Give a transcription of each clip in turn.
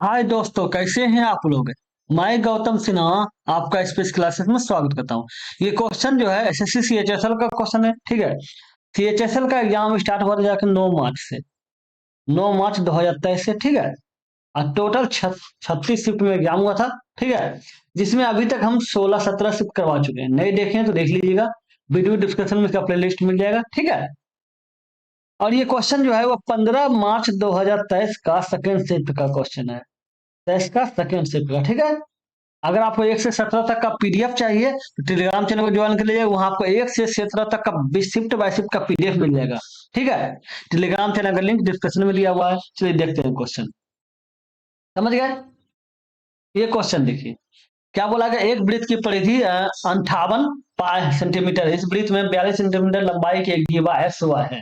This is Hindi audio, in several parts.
हाय दोस्तों, कैसे हैं आप लोग। मैं गौतम सिन्हा आपका स्पेस क्लासेस में स्वागत करता हूँ। ये क्वेश्चन जो है एसएससी सीएचएसएल का क्वेश्चन है, ठीक है। सीएचएसएल का एग्जाम स्टार्ट हुआ था जाकर 9 मार्च से, 9 मार्च 2023 से, ठीक है। और टोटल 36 शिफ्ट में एग्जाम हुआ था, ठीक है। जिसमें अभी तक हम 16-17 शिफ्ट करवा चुके हैं। नहीं देखे हैं तो देख लीजिएगा, वीडियो डिस्क्रिप्शन में इसका प्लेलिस्ट मिल जाएगा, ठीक है। और ये क्वेश्चन जो है वो 15 मार्च 2023 का सेकेंड शिफ्ट का क्वेश्चन है। टेस्ट का सेकेंड शिफ्ट का, ठीक है। अगर आपको 1 से 17 तक का पीडीएफ चाहिए तो टेलीग्राम चैनल को ज्वाइन कर लीजिए। वहां आपको 1 से 17 तक का शिफ्ट बाय शिफ्ट का पीडीएफ मिल जाएगा, ठीक है। टेलीग्राम चैनल का लिंक डिस्क्रिप्शन में दिया हुआ है। चलिए देखते हैं क्वेश्चन। समझ गए। ये क्वेश्चन देखिए, क्या बोला गया। एक वृत्त की परिधि 58 सेंटीमीटर, इस वृत्त में 42 सेंटीमीटर लंबाई की एक जीवा एक्स वाई है।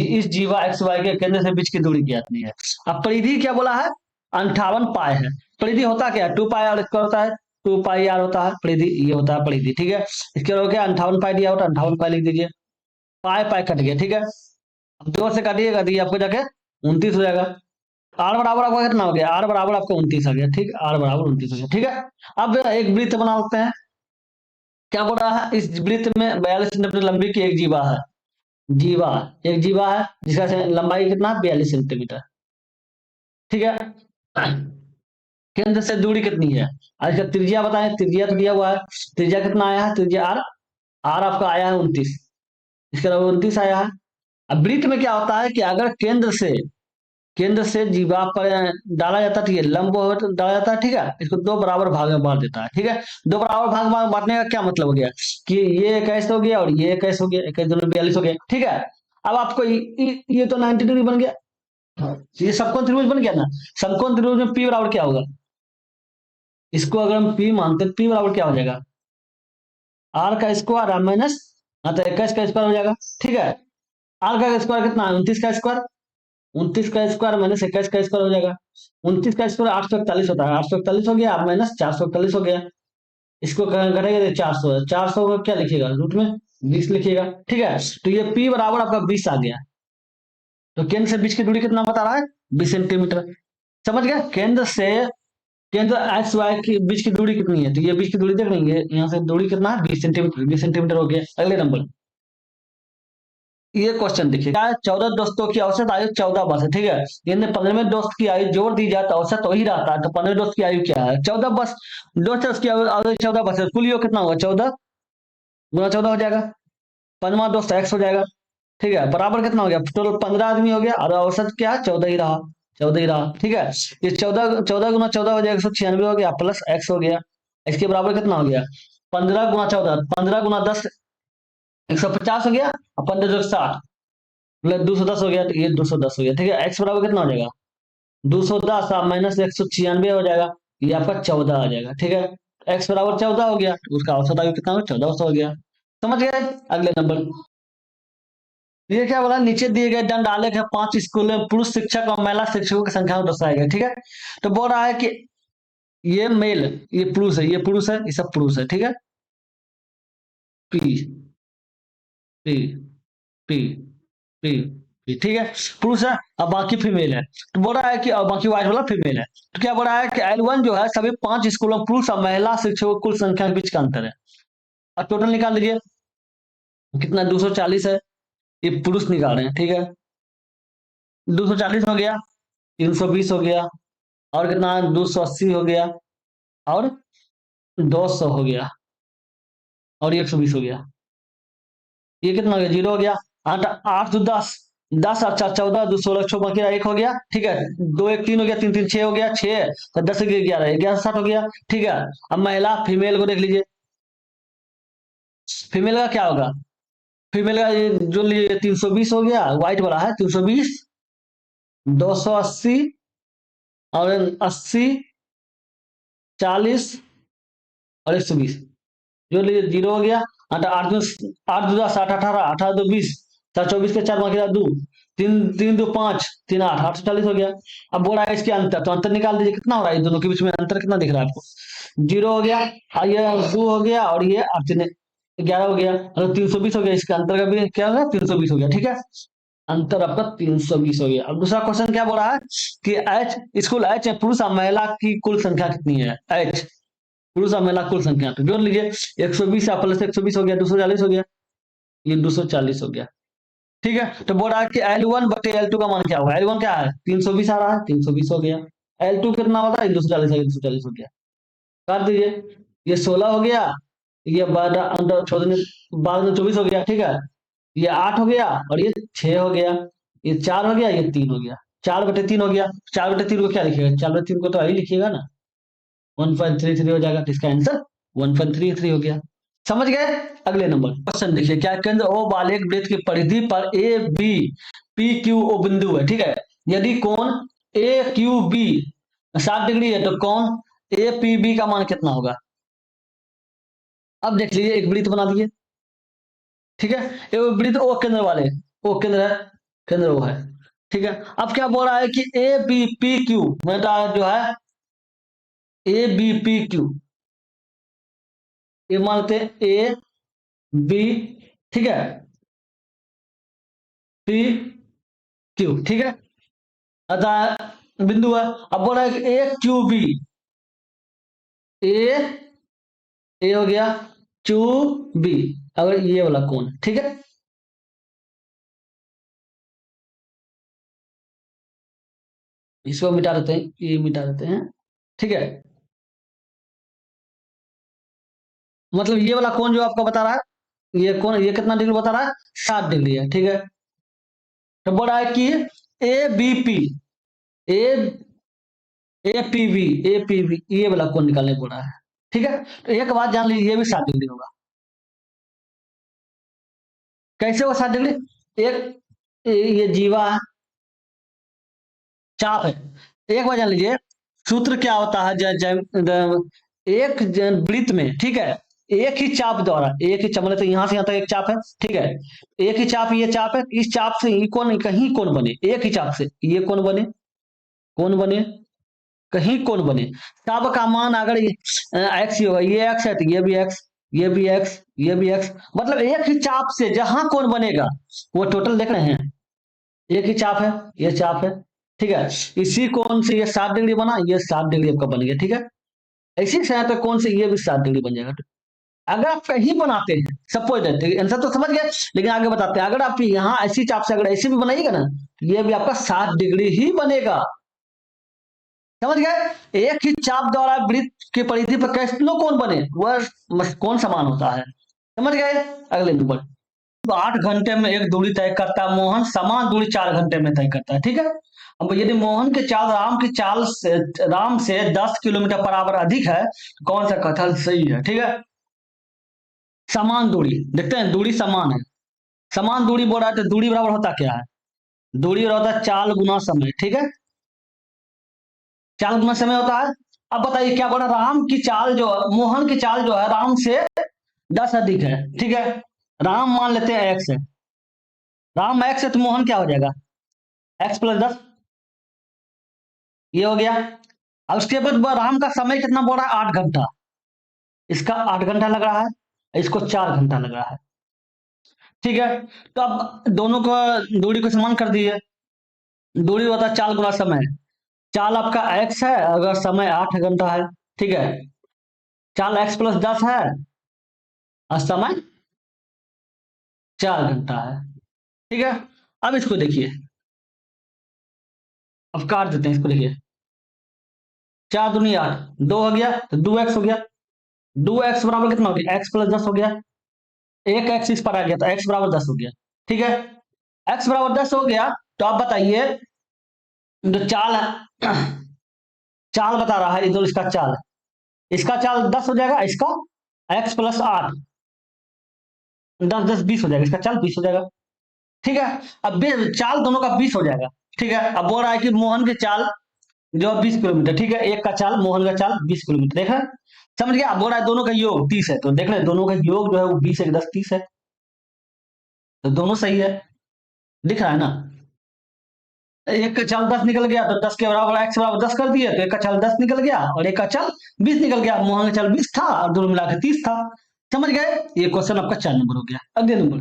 इस जीवा एक्स वाई के केंद्र से बीच की दूरी ज्ञात नहीं है। अब परिधि क्या बोला है, 58 पाई है। परिधि होता क्या है, 2 पाई आर स्क्वायर होता है, 2 पाई आर होता है परिधि, ये होता है परिधि, ठीक है। इसके हो गया 58 पाई दिया होता है, 58 पाई लिख दीजिए। पाई पाई कट गया, ठीक है। अब 2 से काटिएगा तो ये आपको जाके 29 हो जाएगा। आर बराबर आपका कितना हो गया, आर बराबर आपका 29 आ गया, ठीक है। आर बराबर 29 हो गया, ठीक है। अब एक वृत्त बना लेते हैं। क्या बोल रहा है, इस वृत्त में 42 सेंटीमीटर लंबी की एक जीवा है। जीवा, एक जीवा है जिसका लंबाई कितना, 42 सेंटीमीटर, ठीक है। केंद्र से दूरी कितनी है, आज का त्रिज्या बताएं। त्रिज्या तो दिया हुआ है, त्रिज्या कितना आया है, त्रिज्या आर। आर आपका आया है 29, इसके अलावा 29 आया है। अब वृत्त में क्या होता है कि अगर केंद्र से जीवा पर डाला जाता है, ठीक है, लंब डाला जाता है, ठीक है। इसको दो बराबर भाग में बांट देता है, ठीक है। दो बराबर भाग में बांटने का क्या मतलब हो गया कि ये 21 हो गया और ये 21 हो गया, 21 दोनों 42 हो गया, ठीक है। अब आपको ये तो 90 डिग्री बन गया। ये समकोण त्रिभुज बन गया ना। समकोण त्रिभुज में पी बराबर क्या होगा, इसको अगर हम पी मानते हैं, पी बराबर क्या हो जाएगा, आर का स्क्वायर आर माइनस, हाँ तो 21 का स्क्वायर हो जाएगा, ठीक है। आर का स्क्वायर कितना है, 29 का स्क्वायर। 29 का स्क्वायर माइनस 21 का स्क्वायर हो जाएगा। 29 का स्क्वायर 841 होता है, 841 हो गया माइनस 441 हो गया। इसको करेंगे तो 400 है, 400 को क्या लिखिएगा, रूट में 20 लिखिएगा, ठीक है। तो ये पी बराबर आपका 20 आ गया। तो केंद्र से बीच की दूरी कितना बता रहा है, 20 सेंटीमीटर। समझ गया। केंद्र एक्स वाई के बीच की दूरी कितनी है, तो ये बीच की दूरी देख लेंगे, यहाँ से दूरी कितना है, 20 सेंटीमीटर। 20 सेंटीमीटर हो गया। अगले नंबर, ये क्वेश्चन देखिए, क्या है, 14 दोस्तों की औसत आयु 14 वर्ष है, ठीक है। यदि 15वें दोस्त की आयु जोड़ दी जाए तो औसत वही रहता है। तो 15वें दोस्त की आयु क्या है, 14 वर्ष। दोस्त है उसकी आयु 14 वर्ष है, कुल योग कितना होगा, 14 गुना 14 हो जाएगा। 15वां दोस्त एक्स हो जाएगा, ठीक है। बराबर कितना हो गया, टोटल 15 आदमी हो गया और औसत क्या है, 14 ही रहा। 14 ही रहा, ठीक है। ये 14 गुना 14 हो जाएगा, 196 हो गया, प्लस एक्स हो गया। इसके बराबर कितना हो गया, 15 गुना 14, 15 गुना 10, 150 हो गया। और 15 मतलब 210 हो गया, तो ये 210 हो गया, ठीक है। एक्स बराबर कितना हो जाएगा, 210 माइनस 196 हो जाएगा, ये आपका 14 आ जाएगा, ठीक है। एक्स बराबर 14 हो गया, तो उसका औसत आयु कितना हो, 1400 हो गया। समझ गए। अगले नंबर, ये क्या बोला, नीचे दिए गए दंड आलेख है 5 स्कूल में पुरुष शिक्षक और महिला शिक्षकों की संख्या को दर्शाया गया, ठीक है। तो बोल रहा है कि ये मेल, ये पुरुष है, ये पुरुष है, ये सब पुरुष है, ठीक है। P P P P P, ठीक है। पुरुष है, अब बाकी फीमेल है। तो बोल रहा है कि और बाकी व्हाइट वाला फीमेल है। तो क्या बोल रहा है कि L1 जो है सभी 5 स्कूलों में पुरुष और महिला शिक्षकों की कुल संख्या के बीच का अंतर है। अब टोटल निकाल लीजिए, कितना, 240 है। ये पुरुष निकाल रहे हैं, ठीक है। 240 हो गया, 320 हो गया, और कितना, 280 हो गया, और 200 हो गया, और 120 हो गया। ये कितना हो गया, 0 हो गया। आठ आठ तो 10, 10 और 4 14, 2 16 बाकी एक हो गया, ठीक है। 2 1 3 हो गया, 3 3 6 हो गया, 6 तो 10 11 11 60 हो गया, ठीक है। अब महिला फीमेल को देख लीजिए, फीमेल का क्या होगा, फीमेल का ये जो लिए 320 हो गया, व्हाइट वाला है 320, 280, और 80, 40, और 120, जो लिए 0 हो गया। आठ आठ आठ दो 10 आठ 18 18 दो 20, 4 24 के 4 बाकी रहा 2, 3 3 2 5 3 8, 840 हो गया। अब बोल रहा है इसके अंतर, तो अंतर निकाल दीजिए, कितना हो रहा है, दोनों के बीच में अंतर कितना दिख रहा है आपको, 0 हो गया, और ये 2 हो गया, और ये 8 3 11 हो गया, मतलब 320 हो गया। इसका अंतर का भी क्या होगा, 320 हो गया, ठीक है। अंतर आपका 320 हो गया। अब दूसरा क्वेश्चन क्या बोल रहा है कि एच स्कूल एच है, पुरुष और महिला की कुल संख्या कितनी है? एच पुरुष और महिला कुल संख्या, तो जोड़ लीजिए 120 प्लस 120 हो गया 240 हो गया, ये 240 हो गया। ठीक है, तो बोल रहा है कि L1 बटे L2 का मान क्या होगा? L1 क्या है 320 आ रहा है, 320 हो गया। L2 कितना होता है 240 है, 240 हो गया। काट दीजिए, ये 16 हो गया, ये 12 अंदर छोड़ देंगे, 12 में 24 हो गया। ठीक है, ये 8 हो गया और ये 6 हो गया, ये 4 हो गया, ये 3 हो गया, 4/3 हो गया। 4/3 को क्या लिखिएगा? 4/3 को तो यही लिखिएगा ना, 1.33 हो जाएगा, तो इसका आंसर 1.33 हो गया। समझ गए? अगले नंबर क्वेश्चन देखिए, क्या केंद्र ओ वाले एक वृत्त की परिधि पर A B P Q O बिंदु है। ठीक है, यदि कोण ए क्यू बी 60 डिग्री है तो कोण ए पी बी का मान कितना होगा? अब देख लीजिए, एक वृत्त बना दिए। ठीक है, ये वृत्त ओ केंद्र वाले, ओ केंद्र है, केंद्र ओ है। ठीक है, अब क्या बोल रहा है कि ए बी पी क्यू मतलब जो है ए बी पी क्यू, ये मानते हैं ए बी, ठीक है, पी क्यू। ठीक है, अतः बिंदु है। अब बोल रहा है कि ए क्यू बी, ए ए हो गया, क्यू बी, अगर ये वाला कोण, ठीक है, इसको मिटा देते हैं, ये मिटा देते हैं। ठीक है, मतलब ये वाला कोण जो आपका बता रहा है, ये कोण ये कितना डिग्री बता रहा है? 60 डिग्री है। ठीक है, तो बोल रहा है कि A B P, A A P B, A P B, ये वाला कोण निकालने बोल रहा है। ठीक है, तो एक बात जान लीजिए, ये भी 60 डिग्री होगा। कैसे होगा 60 डिग्री? एक ये जीवा है, चाप है। एक बार जान लीजिए, सूत्र क्या होता है, एक वृत्त में, ठीक है, एक ही चाप द्वारा, एक ही चाप मतलब तो यहां से यहां तक एक चाप है। ठीक है, एक ही चाप, ये चाप है, इस चाप से ये कौन कहीं कौन बने, एक ही चाप से ये कौन बने, कौन बने, कहीं कौन बने। चाप का मान अगर एक्स ही होगा, ये एक्स है तो ये भी एक्स, ये भी एक्स, ये भी एक्स, मतलब एक ही चाप से जहां कौन बनेगा वो टोटल देख रहे हैं, एक ही चाप है, ये चाप है। ठीक है, इसी कोण से ये 60 डिग्री बना, ये 60 डिग्री आपका बन गया। ठीक है, इसी सहायता कोण से ये भी 60 डिग्री बन जाएगा। अगर आप कहीं बनाते हैं, सपोज देते आंसर तो समझ गए, लेकिन आगे बताते हैं, अगर आप यहाँ ऐसी चाप से अगर ऐसे भी बनाइएगा ना, तो ये भी आपका 60 डिग्री ही बनेगा। समझ गए? एक ही चाप द्वारा वृत्त की परिधि पर कितनों कोण बने, वह कौन समान होता है। समझ गए? अगले नंबर, तो 8 घंटे में एक दूरी तय करता है मोहन, समान दूरी 4 घंटे में तय करता है। ठीक है, अब यदि मोहन की चाल राम से 10 किलोमीटर बराबर अधिक है, तो कौन सा कथन सही है? ठीक है, समान दूरी देखते हैं, दूरी समान है, समान दूरी बोल रहा है, तो दूरी बराबर होता क्या है? दूरी बराबर होता है चाल गुना समय। ठीक है, चाल गुना समय होता है। अब बताइए क्या बोला, राम की चाल जो मोहन की चाल जो है राम से 10 अधिक है। ठीक है, राम मान लेते हैं एक्स है, राम एक्स है तो मोहन क्या हो जाएगा? x+10, ये हो गया। अब उसके बाद राम का समय कितना बोल रहा है? 8 घंटा, इसका 8 घंटा लग रहा है, इसको 4 घंटा लग रहा है। ठीक है, तो अब दोनों को दूरी को समान कर दिए, दूरी होता है चाल गुना समय, चाल आपका x है अगर समय 8 घंटा है। ठीक है, चाल x+10 है और समय 4 घंटा है। ठीक है, अब इसको देखिए, अब काट देते हैं इसको, देखिए 4 दूनी 8, 2 हो गया तो 2x हो गया, 2x बराबर कितना हो गया? x+10 हो गया, एक एक्स इस पर आ गया तो x बराबर 10 हो गया। ठीक है, x बराबर 10 हो गया, तो आप बताइए जो चाल है, चाल बता रहा है इधर, इसका चाल, इसका चाल 10 हो जाएगा, इसका x+8, 10 10 20 हो जाएगा, इसका चाल 20 हो जाएगा। ठीक है, अब चाल दोनों का 20 हो जाएगा। ठीक है, अब बोल रहा है कि मोहन की चाल जो 20 किलोमीटर, ठीक है, एक का चाल मोहन का चाल 20 किलोमीटर, देखा समझ गया? अब बोल रहा है दोनों का योग 30 है, तो देख रहे हैं दोनों का योग जो है वो 20 1 10 30 है, तो दोनों सही है, दिख रहा है ना। एक का चाल 10 निकल गया तो 10 के बराबर x बराबर 10 कर दिए, तो एक का चाल 10 निकल गया और एक का चाल 20 निकल गया, मोहन का चाल 20 था और दोनों मिलाकर 30 था। समझ गए? ये क्वेश्चन आपका 4 नंबर हो गया। अगले नंबर,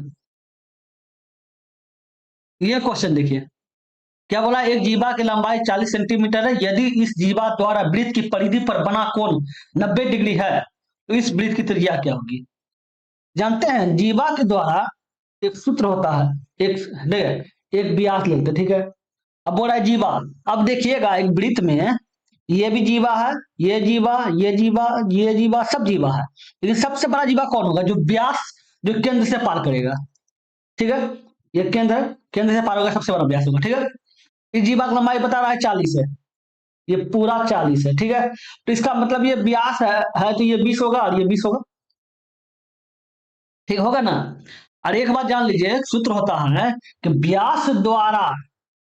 ये क्वेश्चन देखिए, क्या बोला, एक जीवा की लंबाई 40 सेंटीमीटर है, यदि इस जीवा द्वारा वृत्त की परिधि पर बना कोण 90 डिग्री है, तो इस वृत्त की त्रिज्या क्या होगी? जानते हैं जीवा के द्वारा एक सूत्र होता है, एक देख एक व्यास लेते, ठीक है। अब बोल रहा है जीवा, अब देखिएगा एक वृत्त में ये भी जीवा है, ये जीवा, ये जीवा, ये जीवा, सब जीवा है, लेकिन सबसे बड़ा जीवा कौन होगा? जो व्यास, जो केंद्र से पार करेगा, ठीक है। ये केंद्र है, केंद्र से पार होगा, सबसे बड़ा व्यास होगा, ठीक है। इस जीवा की लंबाई बता रहा है 40 है, ये पूरा 40 है, ठीक है। तो इसका मतलब ये व्यास है तो ये 20 होगा और ये 20 होगा, ठीक होगा ना। और एक बात जान लीजिए, सूत्र होता है कि व्यास द्वारा,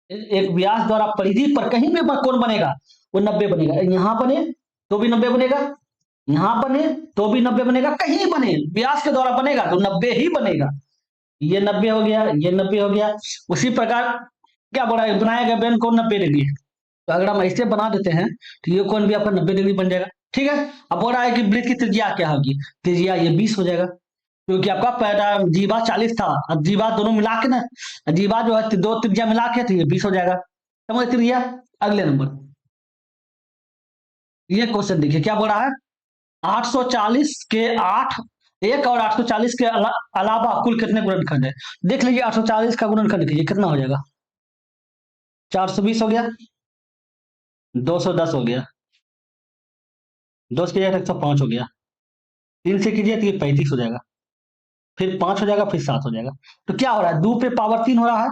एक व्यास द्वारा परिधि पर कहीं भी कोण बनेगा वो 90 बनेगा। यहां बने तो भी 90 बनेगा, यहां बने तो भी 90 बनेगा, कहीं बने व्यास के द्वारा बनेगा तो 90 ही बनेगा। ये 90 हो गया, ये 90 हो गया। उसी प्रकार क्या बोला है, बनाया गया बेन कोण 90 डिग्री है, तो अगर हम ऐसे बना देते हैं तो ये कोण भी आपका 90 डिग्री बन जाएगा, ठीक है। अब बोल रहा है कि वृत्त की त्रिज्या क्या होगी? त्रिज्या ये 20 हो जाएगा, क्योंकि आपका पहला जीवा 40 था, अब जीवा दोनों मिला के ना, जीवा जो है दो त्रिज्या मिला के तो ये 20 हो जाएगा, समझ त्रिज्या। अगले नंबर, ये क्वेश्चन देखिए क्या बोल रहा है, 840 के 8 एक और 840 के अलावा कुल कितने गुणनखंड है? देख लीजिए 840 का गुणनखंड कीजिए, कितना हो जाएगा? 420 हो गया, 210 हो गया, 2 से कीजिए 105 हो गया, 3 से कीजिए तो ये 35 हो जाएगा, फिर 5 हो जाएगा, फिर 7 हो जाएगा। तो क्या हो रहा है, 2 पे पावर 3 हो रहा है,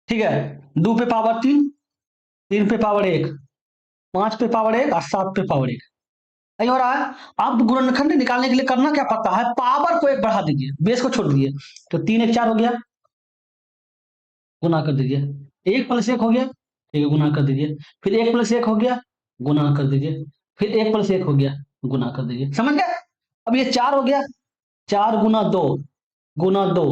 ठीक है। 2 पे पावर 3, 3 पे पावर 1, 5 पे पावर 1 और 7 पे पावर 1, नहीं हो रहा है। आप गुणनखंड निकालने के लिए करना क्या पड़ता है, पावर को 1 बढ़ा दीजिए, बेस को छोड़ दीजिए, तो 3 1 4 हो गया, गुना कर दीजिए, 1 प्लस 1 हो गया, ठीक है, गुना कर दीजिए, फिर 1 प्लस 1 हो गया, गुना कर दीजिए, फिर 1 प्लस 1 हो गया, गुना कर दीजिए, समझ गए। अब ये 4 हो गया, 4 गुना 2 गुना 2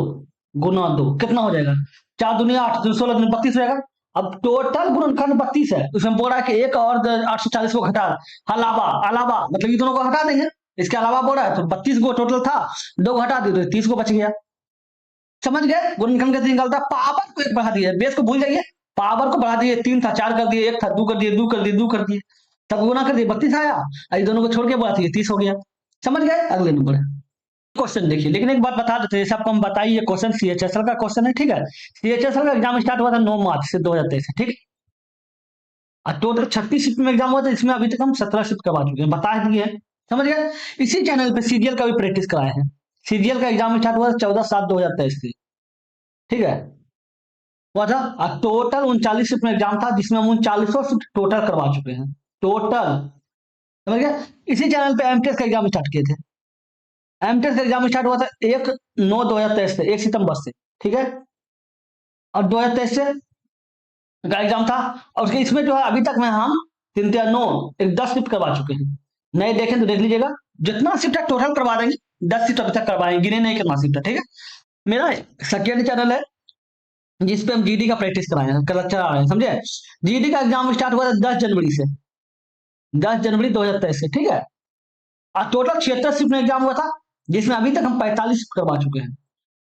गुना 2 कितना हो जाएगा? 4 दुनिया 8, 16 दिन 32 रहेगा। अब टोटल गुणनखंड 32 है, उसमें बोल रहा है कि एक और 840 को घटा, अलावा, अलावा मतलब ये दोनों को हटा देंगे, इसके अलावा बोल रहा है, तो 32 को टोटल था, 2 घटा दिए तो 30 को बच गया, समझ गए। गुणनखंड कैसे निकलता है, पावर को 1 बढ़ा दिए, बेस को भूल जाइए, पावर को बढ़ा दिए, 3 था 4 कर दिए, 1 था 2 कर दिए, 2 कर दिए, 2 कर दिए, तब गुना कर दिए 32 आया, ये दोनों को छोड़ के बढ़ा दिए 30 हो गया, समझ गए। अगले नंबर क्वेश्चन देखिए, लेकिन एक बात बता देते हैं, सबको हम बताइए, क्वेश्चन सीएचएसएल का क्वेश्चन है, ठीक है। सीएचएसएल का एग्जाम स्टार्ट हुआ था 9 मार्च से 2023 से, ठीक। और टोटल 36 शिफ्ट में एग्जाम हुआ था, इसमें अभी तक हम 17 शिफ्ट करवा चुके हैं, बता दिए, समझ गए। इसी चैनल पे सीजीएल का भी प्रैक्टिस कराए हैं, सीजीएल का एग्जाम स्टार्ट हुआ था 14/7/2023 से, ठीक है, हुआ था। और टोटल 39 शिफ्ट में एग्जाम था, जिसमें हम 39 शिफ्ट टोटल करवा चुके हैं, टोटल, समझ गए। इसी चैनल पे एमटीएस का एग्जाम स्टार्ट किए थे, एमटेक का एग्जाम स्टार्ट हुआ था 1/9/2023 से, 1 सितंबर से, ठीक है। और 2023 से का एग्जाम था, और उसके इसमें जो है अभी तक में हम 3 3 9 एक 10 शिफ्ट करवा चुके हैं, नए देखें तो देख लीजिएगा, जितना शिफ्ट है टोटल करवा देंगे, 10 शिफ्ट अभी तक करवाएंगे, गिने नहीं कितना शिफ्ट है, ठीक है। मेरा सेकेंड चैनल है जिसपे हम जीडी का प्रैक्टिस कराए हैं, चला रहे हैं, समझे। जीडी का एग्जाम स्टार्ट हुआ था 10 जनवरी से, 10 जनवरी 2023 से, ठीक है। और टोटल 76 शिफ्ट में एग्जाम हुआ था, जिसमें अभी तक हम 45 शिफ्ट करवा चुके हैं।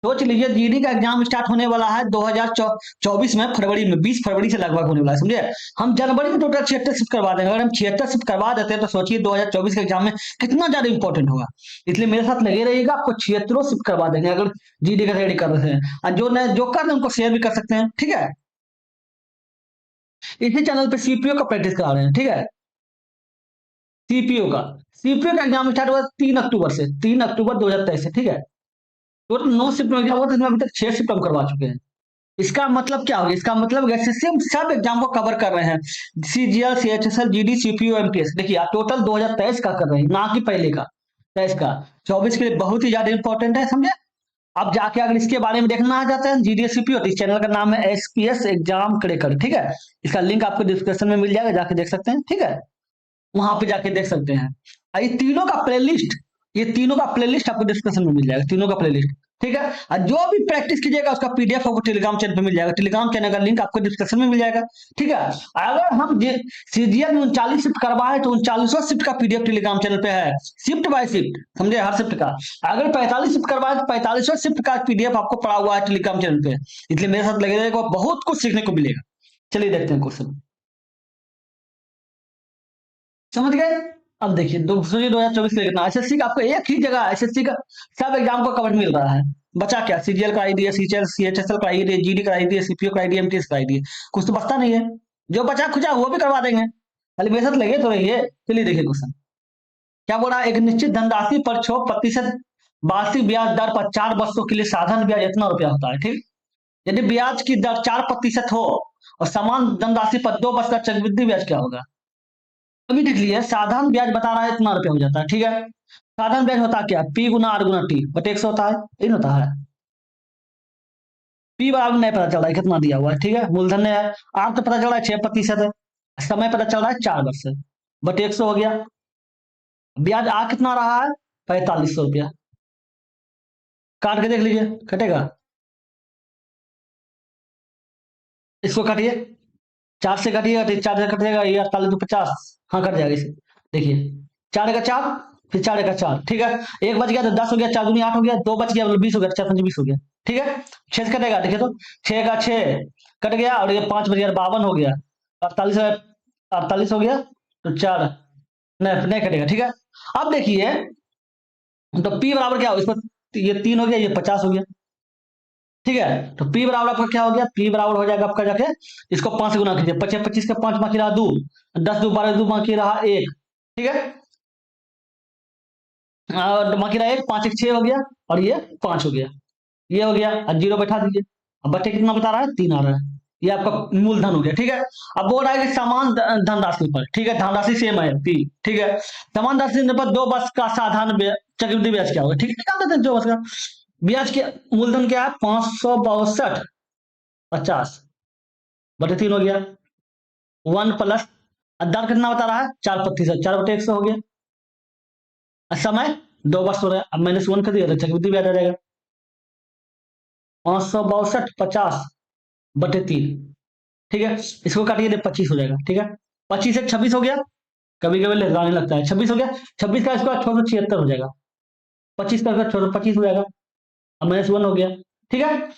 सोच लीजिए जीडी का एग्जाम स्टार्ट होने वाला है 2024 में, फरवरी में, 20 फरवरी से लगभग होने वाला है, समझे। हम जनवरी में टोटल 76 शिफ्ट करवा देंगे, अगर हम 76 शिफ्ट करवा देते हैं तो सोचिए 2024 के एग्जाम में कितना ज्यादा इंपॉर्टेंट होगा। इसलिए मेरे साथ लगे रहिएगा, आपको 76 शिफ्ट करवा देंगे अगर जीडी का तैयारी कर रहे हैं, और जो कर रहे हैं उनको शेयर भी कर सकते हैं, ठीक है। इसी चैनल पे सीपीओ का प्रैक्टिस करा रहे हैं, ठीक है, सीपीओ का, सीपीओ का एग्जाम स्टार्ट हुआ 3 अक्टूबर से, 3 अक्टूबर 2023 से, ठीक है। टोटल 9 शिफ्ट में एग्जाम हुआ था, इसमें अभी तक 6 शिफ्ट हम करवा चुके हैं। इसका मतलब क्या होगा, इसका मतलब एसएससी हम सब एग्जाम को कवर कर रहे हैं, CGL, CHSL, GD, CPO, MTS, देखिए आप टोटल 2023 का कर रहे हैं, ना कि पहले का 23 का। 24 के लिए बहुत ही ज्यादा इंपॉर्टेंट है, समझे। अब जाके अगर इसके बारे में देखना आ जाता है जीडी सीपीओ, तो इस चैनल का नाम है एसपीएस एग्जाम क्रैकर, ठीक है। इसका लिंक आपको डिस्क्रिप्शन में मिल जाएगा, जाके देख सकते हैं, ठीक है, वहां पे जाके देख सकते हैं। ये तीनों का प्लेलिस्ट, ये तीनों का प्लेलिस्ट आपको डिस्क्रिप्शन में मिल जाएगा, तीनों का प्लेलिस्ट, ठीक है। और जो भी प्रैक्टिस कीजिएगा उसका पीडीएफ आपको टेलीग्राम चैनल पे मिल जाएगा, टेलीग्राम चैनल का लिंक आपको डिस्क्रिप्शन में मिल जाएगा। ठीक है। अगर हम सीजीएल में 39 शिफ्ट करवाए तो 39वां शिफ्ट का पीडीएफ टेलीग्राम चैनल पे है, शिफ्ट बाय शिफ्ट, समझे, हर शिफ्ट का। अगर 45 शिफ्ट करवाए तो 45वां शिफ्ट का पीडीएफ आपको पड़ा हुआ है टेलीग्राम चैनल पे, इसलिए मेरे साथ लगे रहेगा, बहुत कुछ सीखने को मिलेगा। चलिए देखते हैं क्वेश्चन, समझ गए। अब देखिए 2024 के लिए कितना, एसएससी का आपको एक ही जगह एसएससी का सब एग्जाम को कवर मिल रहा है। बचा क्या, सीजीएल कराई दिए, सीजीएल सीएचएसएल कराई दिए, जीडी कराई दिए, सीपीओ कराई दिए, एमटीएस कराई दिए, कुछ तो बचता नहीं है। जो बचा खुचा वो भी करवा देंगे, खाली मेरे साथ लगे तो रहिए। चलिए देखिए क्वेश्चन क्या बोल रहा है, एक निश्चित धनराशि पर 6% वार्षिक ब्याज दर पर 4 वर्षों के लिए साधारण ब्याज इतना रुपया होता है। ठीक, यदि ब्याज की दर 4% हो और समान धनराशि पर 2 वर्ष का चक्रवृद्धि ब्याज क्या होगा। अभी देख लिए साधारण ब्याज बता रहा है इतना रुपया हो जाता है। ठीक है, साधारण ब्याज होता है क्या, पी गुना आर गुना टी बटे 100 होता है, इन होता है। पी बराबर नहीं पता चल रहा है कितना दिया हुआ है, ठीक है, मूलधन है। आर तो पता चल रहा है 6% है, समय पता चल रहा है 4 वर्ष है, बटे 100 हो गया। ब्याज आ कितना रहा है, 4500 रुपया। काट के देख लीजिए कटेगा, इसको काटिए, 4 से काटिएगा तो 4 से कटेगा, ये 48 हाँ कट जाएगा इसे। देखिए 4 का 4, फिर 4 का 4, ठीक है, एक बच गया तो 10 हो गया, 4 दूनी 8 हो गया, 2 बच गया मतलब 20 हो गया, 4 5 20 हो गया। ठीक है, 6 से कटेगा, देखिए तो 6 का 6 कट गया, और ये 5 बच गया 52 हो गया, 48 हो गया, तो 4 नहीं कटेगा। ठीक है, अब देखिए तो पी बराबर क्या हो, इस पर ये 3 हो गया, ये 50 हो गया। ठीक है, तो पी बराबर आपका क्या हो गया, पी बराबर हो जाएगा आपका जाके, इसको 5 से गुना कीजिए, 25 25 का 5 बाकी रहा 2, 10 2 12 2 बाकी रहा 1। ठीक है, और बाकी रहा 1, 5 1 6 हो गया, और ये 5 हो गया, ये हो गया, और 0 बैठा दीजिए। अब बच्चे कितना बता रहा है, 3 आ रहा है, ये आपका मूलधन हो गया। ठीक है, अब बोल रहा है कि समान धनराशि पर, ठीक है, धनराशि सेम है पी, ठीक है, समान धनराशि पर 2 वर्ष का साधारण चक्रवृद्धि ब्याज क्या होगा। ठीक है, निकाल देते हैं 2 वर्ष का ब्याज के, मूलधन क्या है 562.50 बटे 3 हो गया, 1 प्लस दर कितना बता रहा है 4%, 4 बटे 100 हो गया, समय 2 वर्ष हो रहा है। अब -1 कर दिया तो चक्रवृद्धि ब्याज आ जाएगा 562.50 बटे 3। ठीक है, इसको काटिए तो 25 हो जाएगा। ठीक है, 25 से 26 हो गया, कभी कभी लगाने लगता है, 26 हो गया, 26 का इसका 676 हो जाएगा, 25 का इसका 625 हो जाएगा, अब -1 हो गया। ठीक है,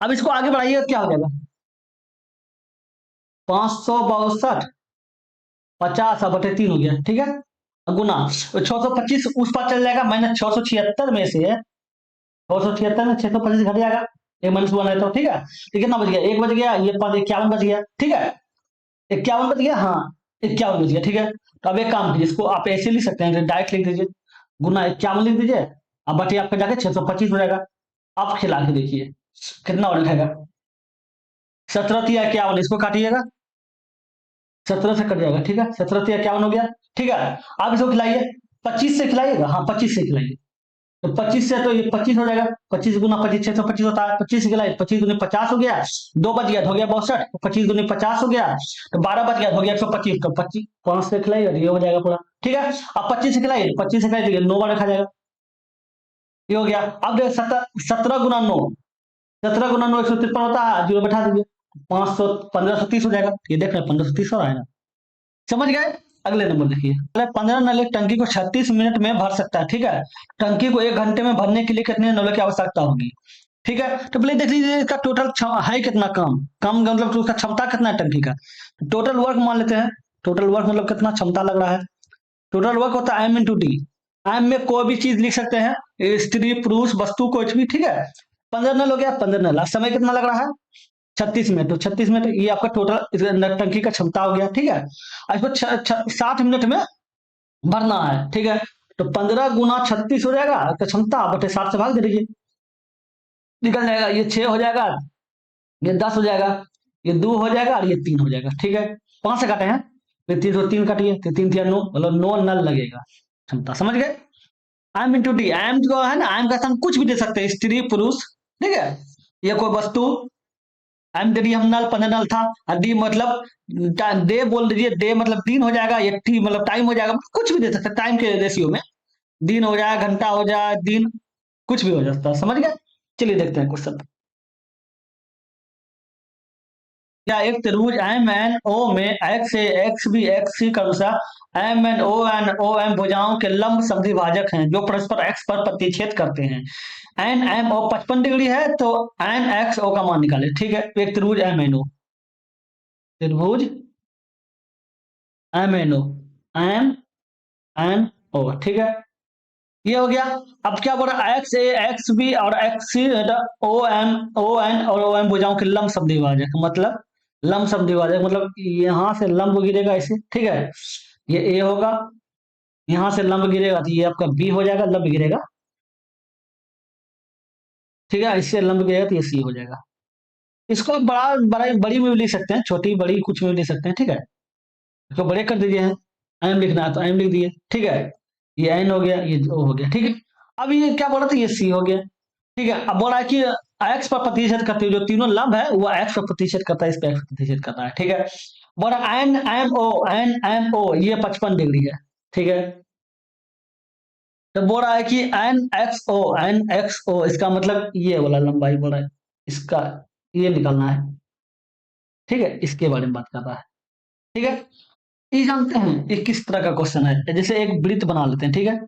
अब इसको आगे बढ़ाइएगा क्या हो जाएगा, 562.50 बटे 3 हो गया। ठीक है, गुना 625 उस पर चल जाएगा, -676 में से 676 में 625 घट जाएगा, एक -1 है तो। ठीक है, तो कितना बच गया, 1 बच गया, ये 51 बच गया। ठीक है, 51 बच गया, हाँ 51 बच गया। ठीक है, तो अब एक काम कीजिए, इसको आप ऐसे लिख सकते हैं, डायरेक्ट लिख दीजिए, गुना 51 लिख दीजिए, अब बटे आपका जाके 625 हो जाएगा। आप खिला के देखिए कितना और लिखेगा, 17 या 51, इसको काटिएगा, 17 से कट जाएगा। ठीक है, 17 या 51 हो गया। ठीक है, आप इसको खिलाइए, 25 से खिलाइएगा, हाँ 25 से खिलाइए, तो 25 से तो ये 25 हो जाएगा, 25 गुना 25 625 होता है, 25 से खिलाइए, 25 दूनी 50 हो गया, 2 बच गया तो हो गया 62, 25 दूनी 50 हो गया, तो 12 बच गया तो हो गया 125, तो 25 5 से खिलाइए, ये हो जाएगा पूरा। ठीक है, अब 25 से खिलाइए, 25 से खिलाइए 9 बार रखा जाएगा, ये हो गया। अब देखो 17 गुना 9, 17 गुना 9 153 होता है, 0 बैठा दीजिए, 500 1530 हो जाएगा, ये देख रहे हैं 1530 हो रहा है ना, समझ गए। अगले नंबर देखिए, 15 नल एक टंकी को 36 मिनट में भर सकता है। ठीक है, टंकी को 1 घंटे में भरने के लिए कितने नलों की आवश्यकता होगी। ठीक है, तो पहले देख लीजिए इसका टोटल है कितना, कम कम मतलब तो उसका क्षमता कितना है टंकी का, टोटल वर्क मान लेते हैं, टोटल वर्क मतलब कितना क्षमता लग रहा है, टोटल वर्क होता है M × T, M में कोई भी चीज लिख सकते हैं, स्त्री पुरुष वस्तु कुछ भी। ठीक है, 15 नल हो गया, 15 नल, समय कितना लग रहा है 36 मिनट, तो 36 मिनट ये आपका टोटल टंकी का क्षमता हो गया। ठीक है, इसको 60 मिनट में भरना है। ठीक है, तो 15 गुना 36 हो जाएगा तो क्षमता बटे 60 से भाग दे दीजिए, निकल जाएगा, ये 6 हो जाएगा, ये 10 हो जाएगा, ये 2 हो जाएगा, और ये 3 हो जाएगा। ठीक है, 5 से काटे हैं, फिर 3 से 3 काटिए, तो 3 3 9 मतलब 9 नल लगेगा क्षमता, समझ गए। M × T, एम जो है ना, एम का हम कुछ भी दे सकते हैं, स्त्री पुरुष। ठीक है, ये कोई वस्तु, एम दे दिया हम नल, 15 नल था, और डी मतलब डे बोल दीजिए, डे मतलब दिन हो जाएगा, ये टी मतलब टाइम हो जाएगा, कुछ भी दे सकते हैं टाइम के रेशियो में, दिन हो जाए, घंटा हो जाए, दिन कुछ भी हो जाता है, समझ गए। चलिए देखते हैं क्वेश्चन। क्या एक त्रिभुज एम एन ओ में एक्स ए एक्स बी एक्स सी क्रमशः एम ओ एम भुजाओं के लंब समद्विभाजक हैं जो परस्पर एक्स पर प्रतिच्छेद करते हैं। एन एम ओ 55 डिग्री है तो एन एक्स ओ का मान निकाले। ठीक है, एक त्रिभुज एम एन ओ, त्रिभुज M N O, M N O, ठीक है, ये हो गया। अब क्या बोल रहा है, एक्स ए एक्स बी और एक्स सी ओ एन और ओ एम भुजाओं के लंब समद्विभाजक, मतलब लंब समद्विभाजक मतलब यहां से लंब गिरेगा ऐसे, ठीक है, ये ए होगा, यहां से लंब गिरेगा तो ये आपका बी हो जाएगा, लंब गिरेगा, ठीक है, इससे लंब गिरेगा तो ये सी हो जाएगा। इसको आप बड़ा बड़ा बड़ी में भी लिख सकते हैं, छोटी बड़ी कुछ में भी लिख सकते हैं, ठीक है, इसको बड़े कर दीजिए, एम लिखना है तो एम लिख दिए, ठीक है, ये एन हो गया, ये ओ हो गया, ठीक है। अब ये क्या बोल रहा था, ये सी हो गया, ठीक है। अब बोल रहा है कि एक्स पर प्रतिशत करते हुए जो तीनों लंब है वो एक्स पर प्रतिशत करता है, इस पर एक्स प्रतिशत करता है, ठीक है। बोल रहा है एन एम ओ ये 55 डिग्री है, ठीक है। तो बोल रहा है कि एन एक्स ओ इसका मतलब ये वाला लंबाई बोल रहा है, इसका ये निकालना है, ठीक है, इसके बारे में बात कर रहा है, ठीक है। ये जानते हैं ये किस तरह का क्वेश्चन है, जैसे एक वृत्त बना लेते हैं, ठीक है,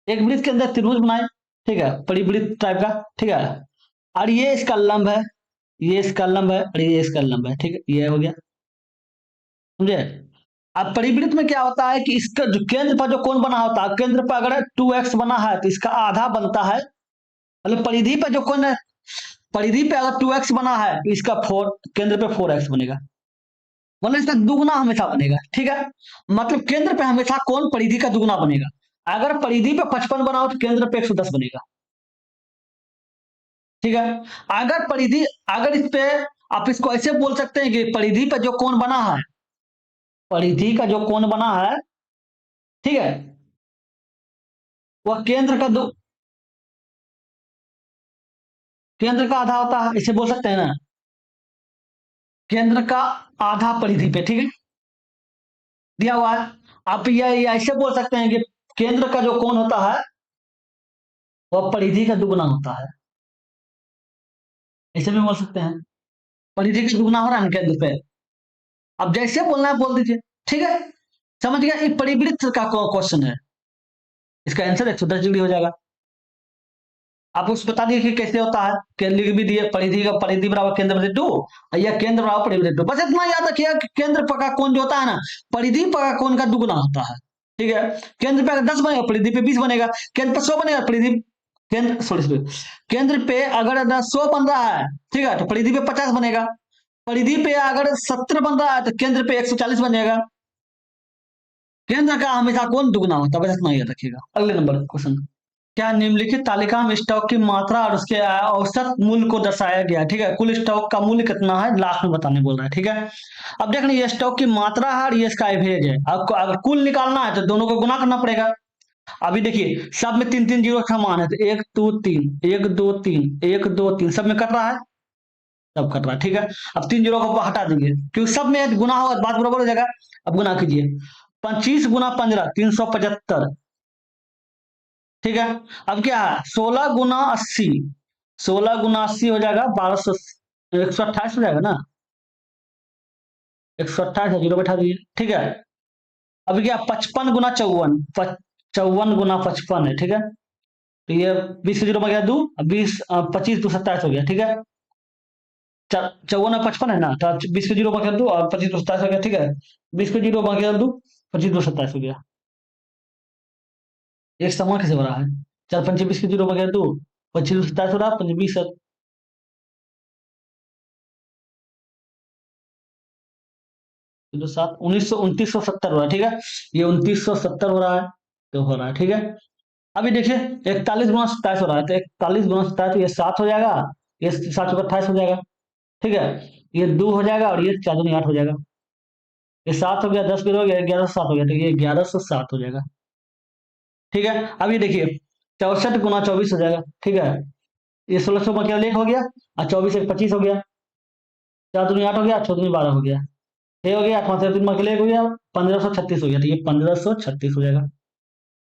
एक वृत्त के अंदर त्रिभुज बनाए, ठीक है, परिवृत्त टाइप का, ठीक है, और ये इसका लंब है, ये इसका लंब है और ये इसका लंब है, ठीक है, ये हो गया, समझे। अब परिवृत्त में क्या होता है कि इसका जो केंद्र पर जो कोण बना होता है, केंद्र पर अगर 2x बना है तो इसका आधा बनता है, मतलब परिधि पर जो कोण है, परिधि पे अगर 2x बना है तो इसका 4 केंद्र पे 4x बनेगा, मतलब इसका दुगना हमेशा बनेगा, ठीक है। मतलब केंद्र पे हमेशा कोण परिधि का दुगना बनेगा। अगर परिधि पे 55 बनाओ तो केंद्र पे 110 बनेगा, ठीक है। अगर परिधि, अगर इस पे आप इसको ऐसे बोल सकते हैं कि परिधि पे जो कोण बना है, परिधि का जो कोण बना है, ठीक है, वह केंद्र का दो, केंद्र का आधा होता है, इसे बोल सकते हैं ना, केंद्र का आधा परिधि पे, ठीक है, दिया हुआ है। आप ये ऐसे बोल सकते हैं कि केंद्र का जो कोण होता है वह परिधि का दुगना होता है, ऐसे भी बोल सकते हैं, परिधि का दुगना हो रहा है ना केंद्र पे। अब जैसे बोलना है बोल दीजिए, ठीक है, समझ गया। ये परिवृत्त का क्वेश्चन है, इसका आंसर 110 डिग्री हो जाएगा। आप उस बता दिए कि कैसे होता है, लिख भी दिए, परिधि का परिधि बराबर केंद्र बटे 2, या केंद्र बराबर परिधि 2, बस इतना याद रखिएगा कि केंद्र पर का कोण जो होता है ना, परिधि पर का कोण का दुगुना होता है, ठीक है। केंद्र पे अगर 10 बनेगा परिधि पे 20 बनेगा, केंद्र पे 100 बनेगा परिधि, केंद्र सॉरी केंद्र पे अगर 100 बन रहा है, ठीक है, तो परिधि पे 50 बनेगा, परिधि पे अगर 70 बन रहा है तो केंद्र पे 140 बनेगा। केंद्र का हमेशा कोण दुगना होता है, बस इतना याद रखिएगा। अगले नंबर क्वेश्चन, क्या निम्नलिखित तालिका में स्टॉक की मात्रा और उसके औसत मूल्य को दर्शाया गया है, ठीक है, कुल स्टॉक का मूल्य कितना है लाख में बताने बोल रहा है, ठीक है। अब देख रहे ये स्टॉक की मात्रा है और ये इसका एवरेज है, आपको अगर कुल निकालना है तो दोनों को गुना करना पड़ेगा। अभी देखिए सब में 3 3 जीरो समान है, तो 1 2 3 1 2 3 1 2 3 सब में कट रहा है, सब कट रहा है, ठीक है। अब 3 जीरो को हटा देंगे क्योंकि सब में गुना होगा, बात बराबर हो जाएगा। अब गुना कीजिए, 25 गुना 15 375, ठीक है। अब क्या है, 16 गुना 80, 16 गुना 80 हो जाएगा 1200, 128 हो जाएगा ना, 128 जीरो बैठा दीजिए, ठीक है। अब क्या 55 गुना 54, 54 गुना 55 है, ठीक है, तो ये 20 से जीरो में गया 2, 20 25 2 27 हो गया, ठीक है। 54 और 55 है ना, तो 20 के जीरो में गया 2 और 25 2 27 हो गया, ठीक है। 20 के जीरो में गया 2, 25 2 27 हो गया, एक समान कैसे बना है, 4 पंचे 20 के जीरो में गया 2, 25 2 27 हो रहा, 25 20 तो 7 1970 हो रहा है, ठीक है, ये 2970 हो रहा है, तो हो रहा है, ठीक है। अभी देखिए 41 गुना 27 हो रहा है, तो 41 गुना 27 ये 7 हो जाएगा, ये 7 28 हो जाएगा, ठीक है, ये 2 हो जाएगा और ये 4 दूनी 8 हो जाएगा, ये 7 हो गया, 10 फिर हो गया 1107 हो गया, तो ये 1107 हो जाएगा, ठीक है। अभी देखिए 64 गुना 24 हो जाएगा, ठीक है, ये 1600 में क्या लेट हो गया, और 24 एक 25 हो गया, 4 दूनी 8 हो गया, 6 दूनी 12 हो गया, ये हो गया 8 से 3 में लेट हो गया, 1536 हो गया, तो ये 1536 हो जाएगा।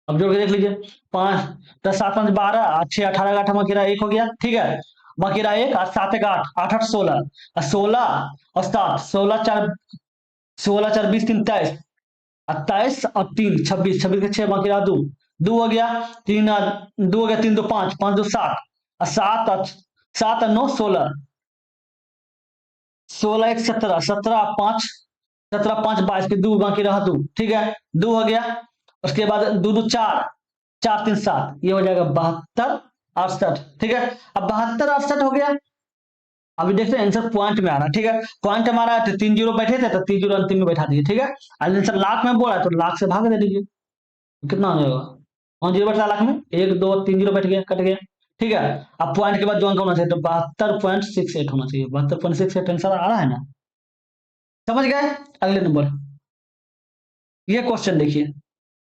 अब जोड़ के देख लीजिए, 5 10 7 5 12 6 18 का 8 में 1 हो गया, ठीक है। बाकी रहा एक, आज 7 एक 8, 8 8 16, और 16 और 7, 16 4, 16 4 20 3 23, 27 और 3 26, 26 के 6, बाकी रहा 2, 2 हो गया, 3 2 हो गया, 3 2 5, 5 2 7, और 7 और 7 और 9 16, 16 1 17, 17 5, 17 5 22 के 2, बाकी रहा 2, ठीक है, 2 हो गया। उसके बाद 2 2 4, 4 3 7, ये हो जाएगा 72 68, ठीक है। अब 72 68 हो गया। अभी देखते हैं आंसर पॉइंट में आ रहा है, ठीक है, पॉइंट हमारा है तो 3 जीरो बैठे थे तो 3 जीरो अंतिम में बैठा दीजिए, ठीक है। आंसर लाख में बोला है तो लाख से भाग दे दीजिए, कितना हो जाएगा, 5 जीरो बैठा लाख में, 1 2 3 जीरो बैठ गया, कट गया, ठीक है। अब पॉइंट के बाद जो अंक होना चाहिए तो 72.68 होना चाहिए, 72.68 आंसर आ रहा है ना, समझ गए। अगले नंबर, ये क्वेश्चन देखिए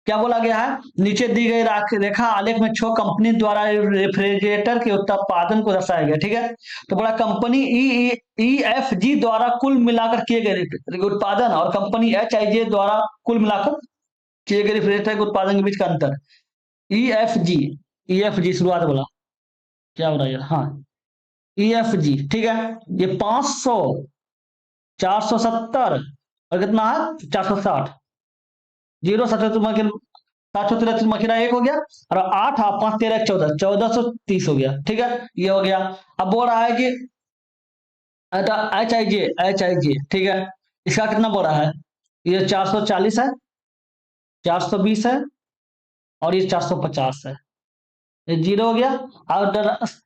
क्या बोला गया है, नीचे दी गई रेखा आलेख में छह कंपनी द्वारा रेफ्रिजरेटर के उत्पादन को दर्शाया गया, ठीक है। तो बोला कंपनी ई एफ जी द्वारा कुल मिलाकर किए गए उत्पादन और कंपनी एच आई जे द्वारा कुल मिलाकर किए गए रेफ्रिजरेटर के उत्पादन के बीच का अंतर। ई एफ जी शुरुआत बोला, क्या हो रहा है यार, हाँ ई एफ जी, ठीक है। ये 500, 470 और कितना है 460, जीरो 77 733 मखीरा एक हो गया, और 8 5 13 14, 1430 हो गया, ठीक है, ये हो गया। अब बोल रहा है कि एच आई जे, ठीक है, इसका कितना बोल रहा है, ये 440 है, 420 है, और ये 450 है, ये जीरो हो गया, और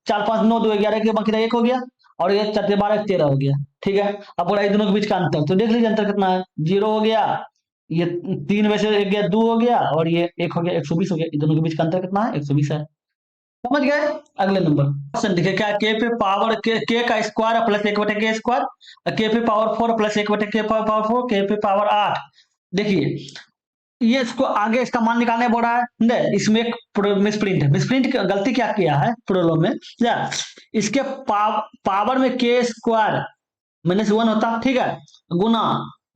4 5 9 2 11 के मखीरा एक हो गया, और ये 4 12 13 हो गया, ठीक है। अब बोला दोनों के बीच का अंतर, तो देख लीजिए अंतर कितना है, जीरो हो गया, ये 3 में से एक गया 2 हो गया, और ये 1 हो गया, 120 हो गया, इन दोनों के बीच का अंतर कितना है 120 है, समझ गए। अगले नंबर क्वेश्चन देखिए क्या, के पे पावर के का स्क्वायर प्लस 1 बटे के स्क्वायर, के पे पावर 4 प्लस 1 बटे के पावर 4, के पे पावर 8। देखिए ये इसको आगे इसका मान निकालने बोल रहा है, नहीं इसमें एक मिसप्रिंट है, मिसप्रिंट गलती क्या किया है प्रॉब्लम में, क्या इसके पावर में के स्क्वायर -1 होता, ठीक है, गुना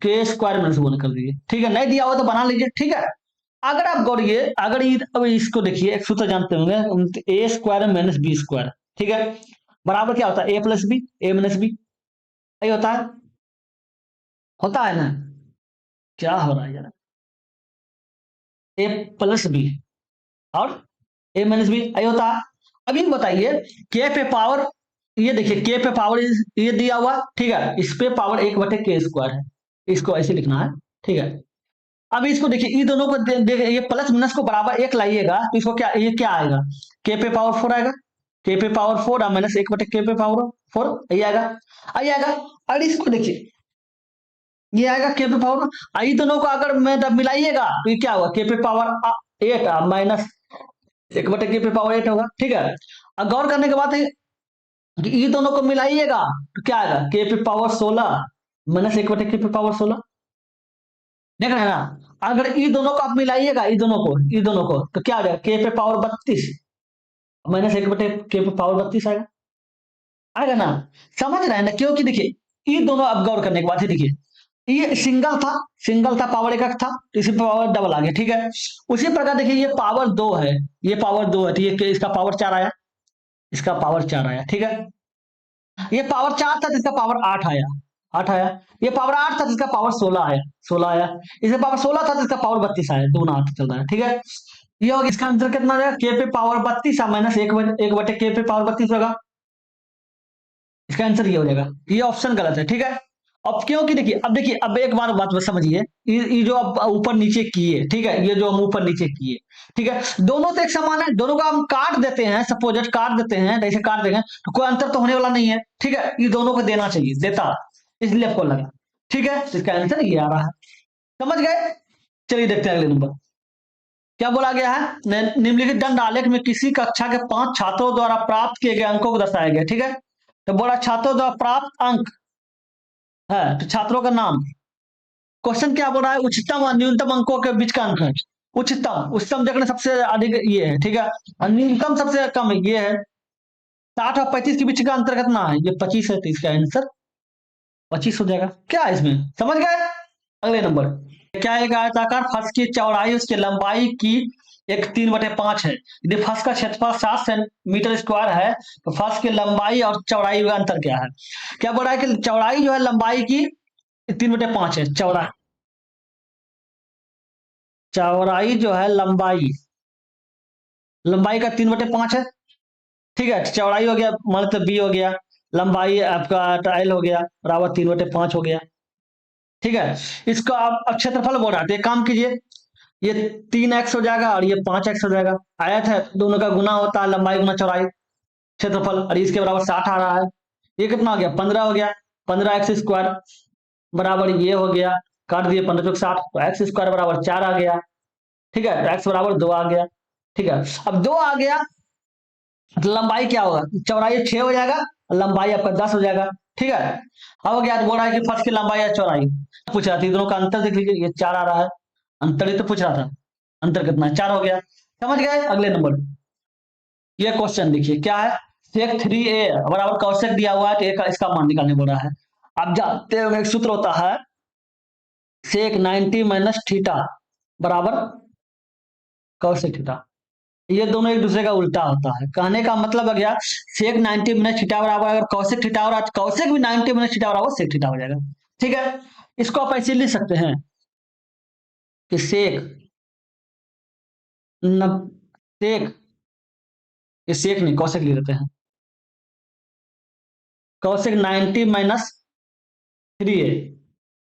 के स्क्वायर -1 कर दीजिए, ठीक है, नहीं दिया हो तो बना लीजिए, ठीक है। अगर आप गौरिए, अगर अब इसको देखिए, एक सूत्र जानते होंगे, ए स्क्वायर माइनस बी स्क्वायर, ठीक है, बराबर क्या होता है ए प्लस बी, ए माइनस बी, यही होता है ना, क्या हो रहा है यार, ए प्लस बी और ए माइनस बी, यही होता है। अब ये बताइए के पे पावर, ये देखिए के पे पावर ये दिया हुआ, ठीक है, इस पे पावर 1 बटे के स्क्वायर है, इसको ऐसे लिखना है, ठीक है। अब इसको देखिए, ये दोनों को ये प्लस माइनस को बराबर 1 लाइएगा तो इसको क्या, ये क्या आएगा, के पे पावर 4 आएगा, के पे पावर 4 और माइनस 1 बटे के पे पावर 4, ये आएगा, ये आएगा। और इसको देखिए, ये आएगा के पे पावर, ये दोनों को अगर मैं मिलाइएगा तो ये क्या होगा, के पे पावर 8 माइनस 1 बटे के पे पावर 8 होगा, ठीक है। और गौर करने के बाद है कि ये दोनों को मिलाइएगा तो क्या आएगा, के पे पावर 16 माइनस 1 बटे के पे पावर 16, देख रहे हैं ना। अगर ये दोनों को आप मिलाइएगा, ये दोनों को तो क्या आ जाएगा, के पे पावर 32 माइनस 1 बटे के पे पावर 32 आएगा, आएगा ना, समझ रहे हैं ना, क्योंकि देखिए ये दोनों अब गौर करने के बाद ही देखिए, ये सिंगल था पावर 1 था, तो इसी पावर डबल आ गया, ठीक है। उसी प्रकार देखिए ये पावर 2 है, ये पावर 2 है, तो ये इसका पावर 4 आया, इसका पावर 4 आया, ठीक है। ये पावर 4 था तो इसका पावर 8 आया, 8 आया। ये पावर 8 था तो इसका पावर 16 आया, 16 आया। इसे पावर 16 था तो इसका पावर 32 आया, दोनों 8 चल रहा है, ठीक है। ये होगा, इसका आंसर कितना आएगा, के पे पावर 32 माइनस 1 बटे के पे पावर 32 होगा, इसका आंसर ये हो जाएगा, ये ऑप्शन गलत है, ठीक है। अब क्योंकि देखिए अब एक बार बात समझिए, ये जो अब ऊपर नीचे किए, ठीक है, ये जो हम ऊपर नीचे किए, ठीक है, दोनों तो एक समान है, दोनों को हम काट देते हैं, सपोज काट देते हैं, ऐसे काट देंगे तो कोई अंतर तो होने वाला नहीं है, ठीक है, ये दोनों को देना चाहिए, देता, इसलिए आपको लगा, ठीक है, तो इसका आंसर ये आ रहा है, समझ गए। चलिए देखते हैं अगले नंबर क्या बोला गया है, निम्नलिखित दंड आलेख में किसी कक्षा के 5 छात्रों द्वारा प्राप्त किए गए अंकों को दर्शाया गया, ठीक है। तो बोला छात्रों द्वारा प्राप्त अंक है, तो छात्रों का नाम, क्वेश्चन क्या बोल रहा है, उच्चतम और न्यूनतम अंकों के बीच का अंतर, उच्चतम देखने सबसे अधिक ये है, ठीक है, और न्यूनतम सबसे कम ये है, 60 और 35 के बीच का अंतर कितना है, ये 25 है, तो इसका आंसर 25 हो जाएगा, क्या है इसमें, समझ गए। अगले नंबर क्या है, आयताकार फर्श की चौड़ाई उसकी लंबाई की एक 3/5 है। यदि फर्श का क्षेत्रफल 7 मीटर स्क्वायर है तो फर्श की लंबाई और चौड़ाई का अंतर क्या है? क्या बोल रहा है कि चौड़ाई जो है लंबाई की 3/5 है। चौड़ाई जो है लंबाई लंबाई का 3/5 है। ठीक है, चौड़ाई हो गया मान लो बी हो गया, लंबाई आपका एल हो गया, बराबर 3/5 हो गया। ठीक है, इसको आप क्षेत्रफल बोल रहा था, एक काम कीजिए, ये 3x हो जाएगा और ये 5x हो जाएगा। आयत है, दोनों का गुना होता है, लंबाई गुना चौड़ाई, क्षेत्रफल, और इसके बराबर 60 आ रहा है। ये कितना हो गया? 15 हो गया। 15x² बराबर ये हो गया, काट दिए 15 चौक 60, तो x² बराबर 4 आ गया। ठीक है, तो x बराबर 2 आ गया। ठीक है, अब 2 आ गया तो लंबाई क्या होगा? चौड़ाई 6 हो जाएगा, लंबाई आपका 10 हो जाएगा। ठीक है, अब हो गया, बोल रहा है कि फर्श की लंबाई या चौड़ाई पूछ रहा था, दोनों का अंतर देख लीजिए, ये 4 आ रहा है, अंतर ही तो पूछ रहा था, अंतर कितना है? 4 हो गया। समझ गए? अगले नंबर, ये क्वेश्चन देखिए क्या है, सेक 3a बराबर कौशिक दिया हुआ है, तो एक इसका मान निकालने बोल रहा है। आप जानते हो एक सूत्र होता है, सेक 90 माइनस थीटा बराबर कौशिक थीटा, ये दोनों एक दूसरे का उल्टा होता है। कहने का मतलब है क्या, सेक 90 माइनस थीटा बराबर अगर कौशिक थीटा और कौशिक भी 90 माइनस थीटा बराबर सेक थीटा हो जाएगा। ठीक है, इसको आप ऐसे लिख सकते हैं कि सेक न सेक, ये सेक नहीं कौशिक लिख देते हैं, कौशिक 90 माइनस 3a,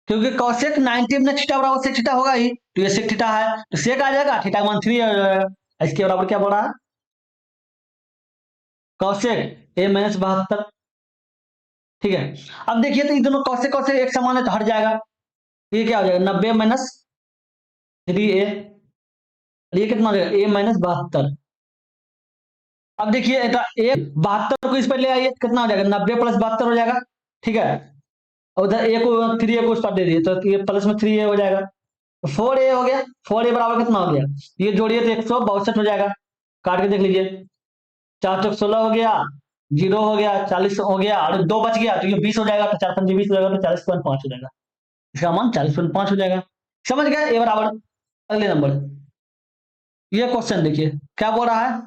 क्योंकि कौशिक 90 में थीटा बराबर सेक थीटा होगा ही, तो ये सेक थीटा है तो सेक आ जाएगा, थीटा का मान 3 आ जाएगा। इसके बराबर क्या बोल रहा है? Kaushik a minus 72। ठीक है, अब देखिए तो ये दोनों कौशिक कौशिक एक समान है तो हट जाएगा, ये क्या हो जाएगा? 90 माइनस 3a, ये कितना हो जाएगा? a minus 72। अब देखिए ए 72 को इस पर ले आइए, कितना हो जाएगा? 90 प्लस 72 हो जाएगा। ठीक है, और उधर ए को 3a को उस पर दे दिए तो ये प्लस में 3a हो जाएगा, 4a हो गया। 4a बराबर कितना हो गया? ये जोड़िए तो 162 हो जाएगा, काट के देख लीजिए, 4 चौक 16 हो गया, 0 हो गया, 40 हो गया, और 2 बच गया तो ये 20 हो जाएगा, तो 4 5 20 हो जाएगा, तो 40.5 हो जाएगा, इसका मान 40.5 हो जाएगा। समझ गए? ए बराबर, अगले नंबर, ये क्वेश्चन देखिए क्या बोल रहा है,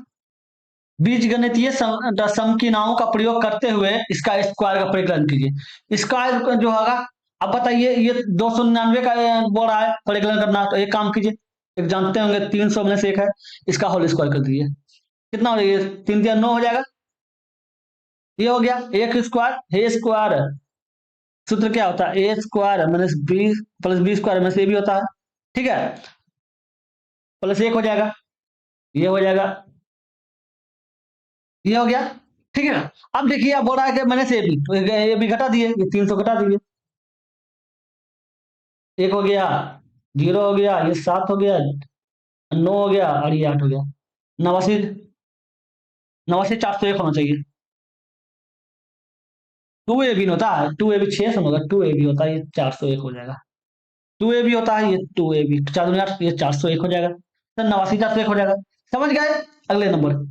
बीजगणितीय संकीर्णों का प्रयोग करते हुए इसका स्क्वायर का परिकलन कीजिए। स्क्वायर जो होगा, अब बताइए, ये 299 का बोल रहा है परिकलन करना, तो एक काम कीजिए, एक जानते होंगे 300 में से एक है, इसका होल स्क्वायर कर दीजिए, कितना हो जाएगा? 3 3 9 हो जाएगा, ये हो गया एक स्क्वायर, ए स्क्वायर सूत्र क्या होता है? A square minus B plus B square में से ये भी होता है। ठीक है, प्लस 1 हो जाएगा, ये हो जाएगा, ये हो गया। ठीक है, अब देखिए अब बोल रहा है कि मैंने से भी, तो ये भी घटा दिए, ये 300 घटा दिए, 1 हो गया, 0 हो गया, ये 7 हो गया, 9 हो गया, और ये 8 हो गया, 89, 89 401 होना चाहिए। 2a भी होता है, 2a भी 6 होगा, 2a भी होता है, ये 401 हो जाएगा, 2a भी होता है, ये 2a भी 4 दूनी 8, ये 401 हो जाएगा, तो 89 401 हो जाएगा। समझ गए? अगले नंबर,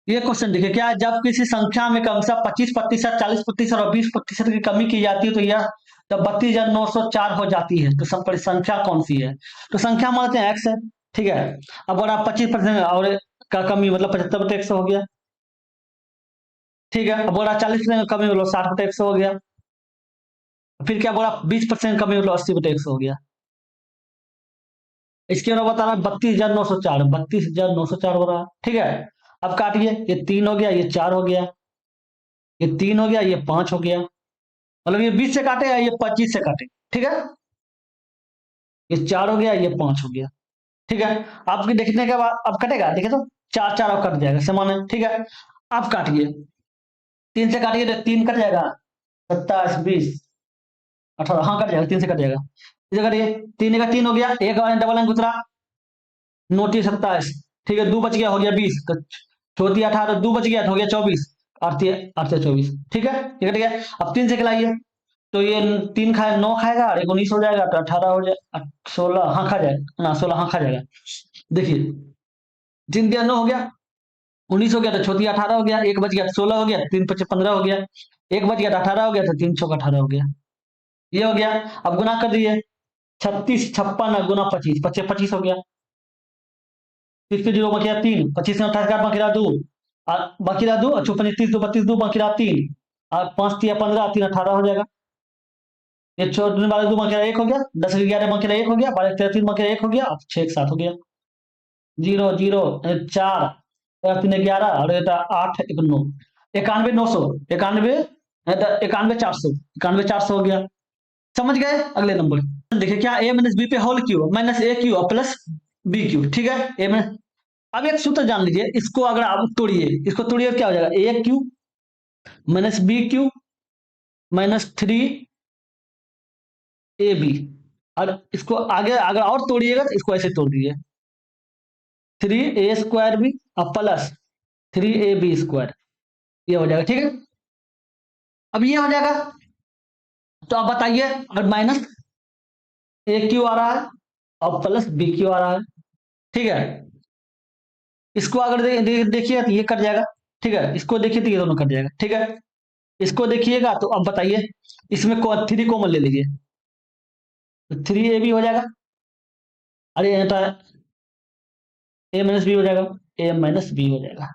ये क्वेश्चन देखिए क्या है, जब किसी संख्या में क्रमशः 25%, 40% और 20% की कमी की जाती है तो यह जब 32,904 हो जाती है तो संख्या कौन सी है? तो संख्या मानते हैं x है। ठीक है, अब बोला 25% और का कमी मतलब 75/100 हो गया। ठीक है, अब बोला 40% का कमी मतलब 60/100 हो गया, फिर क्या बोला 20% कमी मतलब 80/100 हो गया। इसके बाद बता रहा है 32,904, 32,904 हो रहा है। ठीक है, अब काटिए, ये 3 हो गया, ये 4 हो गया, ये 3 हो गया, ये 5 हो गया, मतलब ये 20 से काटे या ये 25 से काटे। ठीक है, ये 4 हो गया, ये 5 हो गया। ठीक है, आपके देखने के बाद अब कटेगा, देखे तो 4 4 अब कट जाएगा, समान है। ठीक है, आप काटिए, 3 से काटिए तो 3 कट जाएगा, 27 20 18, हाँ कट जाएगा, 3 से कट जाएगा, इसे करिए, 3 का 3 हो गया, एक डबल अंक दूसरा, नोटी 27। ठीक है, 2 बच गया, हो गया 20, तो चौथी 18, 2 बच गया तो हो गया 24, आठती 24। ठीक है, ये कट गया, अब 3 से खिलाइए, तो ये 3 खाए 9 खाएगा और 19 हो जाएगा, तो 18 हो जाए 16, हाँ खा जाएगा ना, 16 हाँ खा जाएगा। देखिए 3 दिया 9 हो गया, 19 हो गया तो छोटी 18 हो गया, एक बच गया तो 16 हो गया, 3 5 15 हो गया, एक बच गया तो 18 हो गया, तो 3 6 18 हो गया, ये हो गया। अब गुना कर दिए, 36 56 गुना 25, 25 25 हो गया। 30 के 0 बाकी रहा 3, 25 में 28 बाकी रहा 2, बाकी रहा 2, और 54 30 2 32 2 बाकी रहा 3, और 5 3 15 3 18 हो जाएगा। ये छोड़ने वाले 2 बाकी रहा 1 हो गया, 10 के 11 बाकी रहा 1 हो गया, 12 के 3 बाकी रहा 1 हो गया, अब 6 एक साथ हो गया। 0 0 4 3 11 और 8 1 9, 91 900, 91 91 400, 91 400 हो गया। समझ गए? अगले नंबर देखिए क्या, a माइनस बी पे होल क्यू माइनस ए क्यू प्लस बी क्यू, ठीक है। ए माइनस, अब एक सूत्र जान लीजिए, इसको अगर आप तोड़िए, इसको तोड़िए क्या हो जाएगा, A Q minus B Q minus 3 A B, और इसको आगे अगर और तोड़िएगा तो इसको ऐसे तोड़ दीजिए, 3a² बी और प्लस 3ab², ये हो जाएगा, ठीक है। अब ये हो जाएगा, तो आप बताइए, और माइनस ए क्यू आ रहा है और प्लस बी क्यू आ रहा है, ठीक है। इसको अगर देखिए तो ये कट जाएगा, ठीक है। इसको देखिए तो ये दोनों कट जाएगा, ठीक है। इसको देखिएगा तो अब बताइए, इसमें 3 कॉमन ले लीजिए, तो 3ab हो जाएगा, अरे ये ए माइनस बी हो जाएगा, ए माइनस बी हो जाएगा,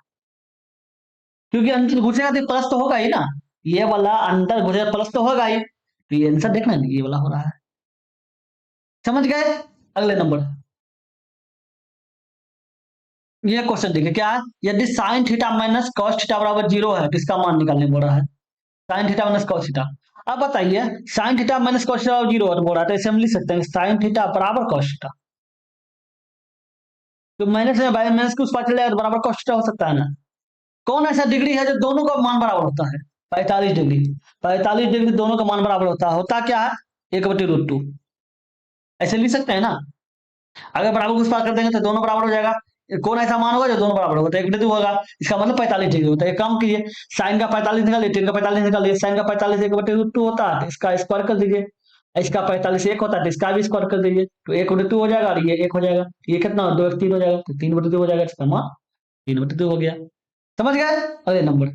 क्योंकि अंदर घुसेगा तो प्लस तो होगा ही ना, ये वाला अंदर घुसेगा प्लस तो होगा ही, तो ये आंसर देखना ये वाला हो रहा है। समझ गए? अगले नंबर, ये क्वेश्चन देखिए क्या है, यदि sine theta minus cos theta बराबर 0 है तो इसका मान निकालने बोल रहा है, sine theta minus cos theta. अब बताइए, sine theta minus cos theta 0 बोल रहा है, तो इसे हम लिख सकते हैं साइन थीटा बराबर कॉस थीटा, तो माइनस में बाय माइनस के उस पार चले जाए तो बराबर कॉस थीटा हो सकता है ना। कौन ऐसा डिग्री है जो दोनों का मान बराबर होता है, 45 डिग्री, 45 डिग्री दोनों का मान बराबर होता है, होता क्या है, 1/√2, ऐसे लिख सकते हैं ना। अगर बराबर को उस पार कर देंगे तो दोनों बराबर हो जाएगा, कौन ऐसा मान होगा जो दोनों बराबर होगा, तो 1/2 होगा, इसका मतलब 45 डिग्री होता है। एक काम कीजिए, साइन का 45 निकालिए, टेन का 45 निकालिए, साइन का 45 1/√2 होता है, तो इसका स्क्वायर कर दीजिए, इसका 45 1 होता है, तो इसका भी स्क्वायर कर दीजिए, तो 1/2 हो जाएगा, और ये 1 हो जाएगा, ये कितना 2 1 3 हो जाएगा, तो 3/2 हो जाएगा, इसका मान 3/2 हो गया। समझ गए? अगले नंबर,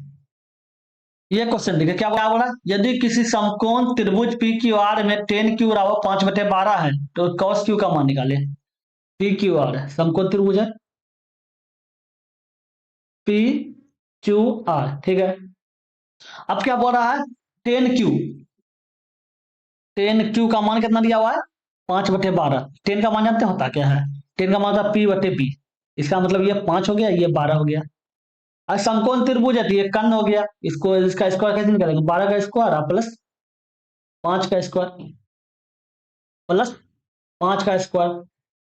ये क्वेश्चन देखिए क्या बोला, यदि किसी समकोण त्रिभुज पी क्यू आर में टेन क्यू बराबर 5/12 है तो कॉस क्यू का मान निकाले। पी क्यू आर समकोण त्रिभुज है, पी क्यू आर, ठीक है। अब क्या बोल रहा है, 10 क्यू, 10 क्यू का मान कितना दिया हुआ है, 5/12, 10 का मान जानते होता क्या है, 10 का मान होता P/P, इसका मतलब ये 5 हो गया, ये 12 हो गया। और समकोण त्रिभुज है तो ये कर्ण हो गया, इसको इसका स्क्वायर कैसे निकालेंगे, 12 का स्क्वायर प्लस 5 का स्क्वायर प्लस 5 का स्क्वायर,